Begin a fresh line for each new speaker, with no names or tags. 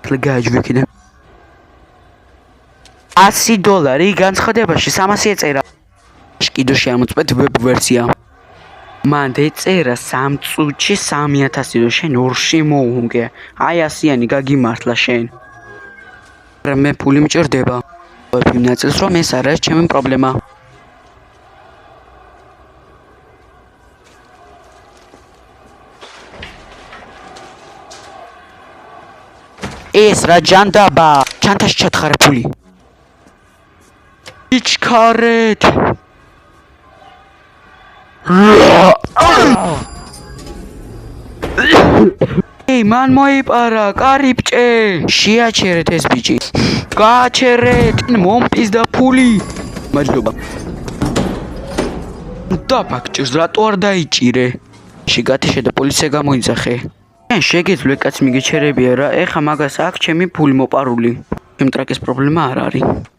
გააჯვიქიდე. $100 განცხადებაში 300 ეწერა. კიდევ შემოწმეთ ვებ ვერსია. მან ეწერა 3 წუთში 3000 და შენ 2-ში მოუღე. აი ასიანი გაგიმართლა შენ. მე ფული მჭირდება. ვებ ნაწილს რომ ეს არის ჩემი პრობლემა. ეს რა ჯანდაბა? ჩანთაში ჩათხარე ფული. იჩქარეთ. Ei, man moipara, კარიბჭე. შეაჩერეთ ეს ბიჭი. გააჩერეთ, მომპიზდა ფული. მადლობა. დაფაქჭირს, რატო არ დაიჭირე? შეგათიშე და პოლიცია გამოიძახე. შეგეძლო კაც მიგეჩერებია რა, ეხა მაგას აქ ჩემი ფული მოპარული. იმ ტრაკის პრობლემა არ არის.